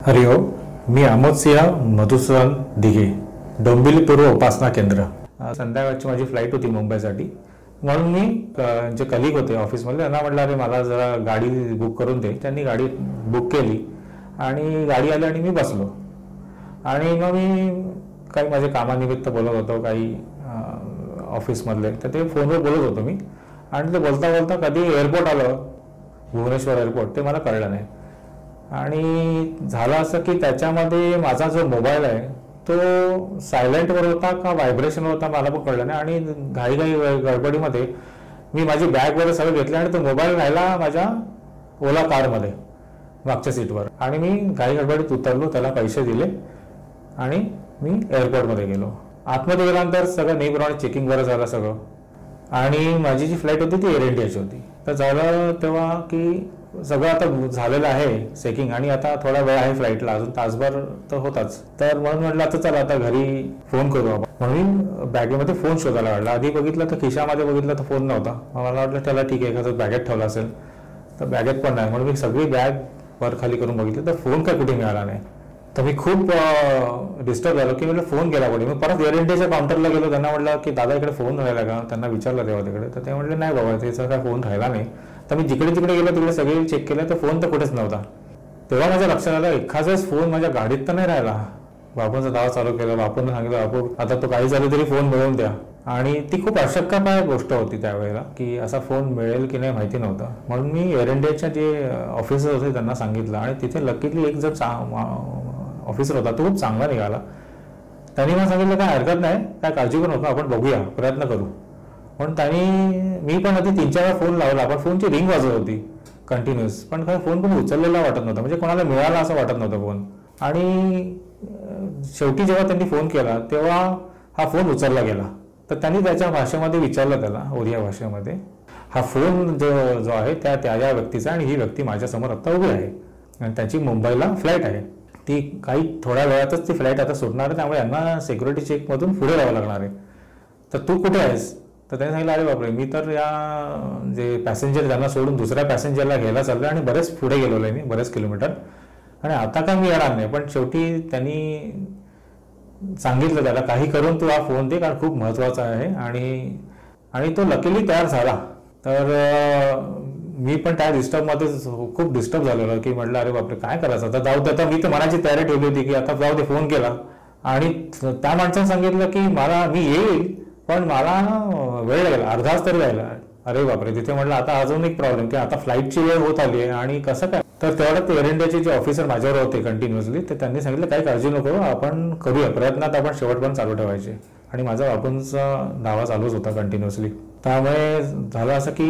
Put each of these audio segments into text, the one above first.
हरिओम, मी आमोद सिंह मधुसूदन दिघे, डोंबिवली पूर्व उपासना केंद्र। संध्याकाळची माझी फ्लाईट होती मुंबईसाठी, म्हणून मी जे कलीग होते ऑफिसमध्ये त्यांना म्हटलं अरे मला जरा गाडी बुक करून दे। त्यांनी गाडी बुक केली आणि गाडी आली आणि मी बसलो आणि मग मी काही माझे कामानिमित्त बोलत होतो, काही ऑफिसमधले, तर ते फोनवर बोलत होतो मी आणि ते बोलता बोलता कधी एअरपोर्ट आलं, भुवनेश्वर एअरपोर्ट, ते मला कळलं नाही। आणि झालं असं की त्याच्यामध्ये माझा जो मोबाईल आहे तो सायलेंटवर होता का व्हायब्रेशनवर होता मला पण कळलं नाही आणि घाईघाई गडबडीमध्ये मी माझी बॅगवर सगळं घेतलं आणि तो मोबाईल राहिला माझ्या ओला कारमध्ये मागच्या सीटवर आणि मी घाई गडबडीत उतरलो, त्याला पैसे दिले आणि मी एअरपोर्टमध्ये गेलो। आतमध्ये गेल्यानंतर सगळं नेहमीप्रमाणे चेकिंग वगैरे झालं सगळं आणि माझी जी फ्लाईट होती ती एअर इंडियाची होती। तर झालं तेव्हा की सगळं आता झालेलं आहे चेकिंग आणि आता थोडा वेळ आहे फ्लाईटला, अजून तासभर तर होताच। तर म्हणून म्हटलं आता चला आता घरी फोन करू आपण, म्हणून बॅगेमध्ये फोन शोधायला लागला। आधी बघितलं तर खिशामध्ये बघितलं तर फोन नव्हता, मला वाटलं त्याला ठीक आहे एखादं बॅगेत ठेवला असेल, तर बॅगेत पण नाही, म्हणून मी सगळी बॅग वर खाली करून बघितलं तर फोन काय कुठे मिळाला नाही। तर मी खूप डिस्टर्ब झालो की म्हटलं फोन गेला कुठे। मी परत एअर इंडियाच्या काउंटरला गेलो, त्यांना म्हटलं की दादा इकडे फोन राहिला का, त्यांना विचारलं तेव्हा तिकडे, तर ते म्हटले नाही बाबा त्याचा काय फोन राहिला नाही। तर मी जिकडे तिकडे गेलो तिकडे सगळे चेक केलं तर फोन तर कुठेच नव्हता। तेव्हा माझ्या लक्षात आलं एखादाच फोन माझ्या गाडीत तर नाही राहिला। बापूंचा दावा चालू केला, बापूंना सांगितलं बापू आता तो काही झालं तरी फोन मिळवून द्या, आणि ती खूप अशक्यपाय गोष्ट होती त्यावेळेला की असा फोन मिळेल की नाही माहिती नव्हतं। म्हणून मी एअर इंडियाच्या जे ऑफिसर होते त्यांना सांगितलं आणि तिथे लकीली एक जर ऑफिसर होता तो खूप चांगला निघाला। त्यांनी मला सांगितलं काय हरकत नाही, काय काळजी करू नका, आपण बघूया, प्रयत्न करू। पण त्यांनी मी पण आधी 3-4 वेळा फोन लावला, पण फोनची रिंग वाजत होती कंटिन्युअस, पण काय फोन पण उचललेला वाटत नव्हता, म्हणजे कोणाला मिळाला असं वाटत नव्हतं फोन। आणि शेवटी जेव्हा त्यांनी फोन केला तेव्हा हा फोन उचलला गेला। तर त्यांनी त्याच्या भाषेमध्ये विचारलं त्याला, ओरिया भाषेमध्ये, हा फोन जो आहे त्या व्यक्तीचा आणि ही व्यक्ती माझ्यासमोर आता उभी आहे आणि त्याची मुंबईला फ्लाईट आहे, ती काही थोड्या वेळातच ती फ्लाईट आता सुटणार आहे, त्यामुळे यांना सिक्युरिटी चेकमधून पुढे राहावं लागणार आहे। तर तू कुठे आहेस? तर त्यांनी सांगितलं अरे बापरे मी तर या जे पॅसेंजर त्यांना सोडून दुसऱ्या पॅसेंजरला घ्यायला चाललो आणि बरेच पुढे गेलेलो आहे मी, बरेच किलोमीटर, आणि आता काय मी येणार नाही। पण शेवटी त्यांनी सांगितलं त्याला काही करून तू हा फोन दे कारण खूप महत्त्वाचा आहे, आणि तो लकीली तयार झाला। तर मी पण त्या डिस्टर्बमध्ये खूप डिस्टर्ब झालेलो की म्हटलं अरे बापरे काय करायचं आता, जाऊ दे आता, मी तर मनाची तयारी ठेवली होती की आता जाऊ दे, फोन केला आणि त्या माणसाने सांगितलं की मी येईल पण मला वेळ लागेल, अर्धा तास तरी राहिला। अरे बापरे, तिथे म्हटलं आता अजून एक प्रॉब्लेम की आता फ्लाईटची वेळ होत आली आहे आणि कसं काय। तर तेवढ्यात एअर इंडियाचे जे ऑफिसर माझ्यावर होते कंटिन्युअसली, तर त्यांनी सांगितलं काही काळजी नको, आपण करूया, प्रयत्नात आपण शेवटपर्यंत चालू ठेवायचे। आणि माझा बापूंचा दावा चालूच होता कंटिन्युअसली। त्यामुळे झालं असं की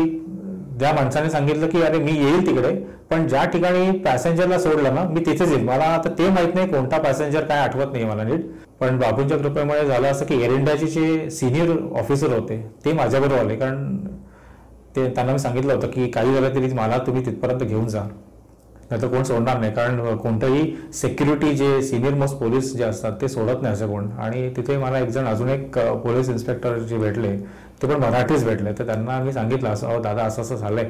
ज्या माणसाने सांगितलं की अरे मी येईल तिकडे, पण ज्या ठिकाणी पॅसेंजरला सोडलं ना मी तिथेच येईल, मला आता ते माहित नाही कोणता पॅसेंजर काय आठवत नाही मला नीट, पण बापूंच्या कृपेमुळे झालं असं की एअर इंडियाचे जे सिनियर ऑफिसर होते ते माझ्याबरोबर आले, कारण त्यांना मी सांगितलं होतं की काही झालं तरी मला तुम्ही तिथपर्यंत घेऊन जा, नाही तर कोण सोडणार नाही, कारण कोणतंही सिक्युरिटी जे सिनियर मोस्ट पोलीस जे असतात ते सोडत नाही असं कोण। आणि तिथे मला अजून एक पोलीस इन्स्पेक्टर जे भेटले ते पण मराठीच भेटले, तर त्यांना मी सांगितलं असं दादा असं असं झालंय,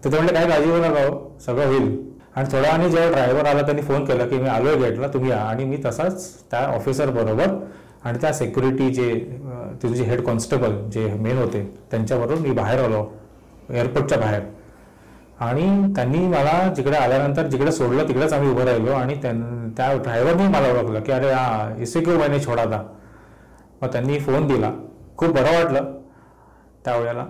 तर ते म्हटले काही काळजी करू नका, सगळं होईल। आणि थोड्या वेळाने जेव्हा ड्रायव्हर आला त्यांनी फोन केला की मी आलोय गेटला, तुम्ही या, आणि मी तसाच त्या ऑफिसर बरोबर आणि त्या सिक्युरिटी जे तिथे हेड कॉन्स्टेबल जे मेन होते त्यांच्याबरोबर मी बाहेर आलो एअरपोर्टच्या बाहेर, आणि त्यांनी मला जिकडे आल्यानंतर जिकडे सोडलं तिकडेच आम्ही उभं राहिलो आणि त्या ड्रायव्हरने मला ओळखलं की अरे हा इसे क्यों मैंने छोड़ा था। मग त्यांनी फोन दिला, खूप बरं वाटलं त्यावेळेला,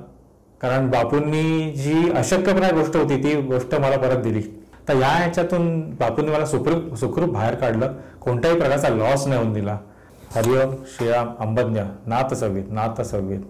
कारण बापूंनी जी अशक्यप्राय गोष्ट होती ती गोष्ट मला परत दिली। तर या ह्याच्यातून बापूंनी मला सुखरूप बाहेर काढलं, कोणत्याही प्रकारचा लॉस नाही होऊन दिला। हरिओम, श्रीराम, अंबज्ञ, नाथ सव्येत, नाथ सव्येत।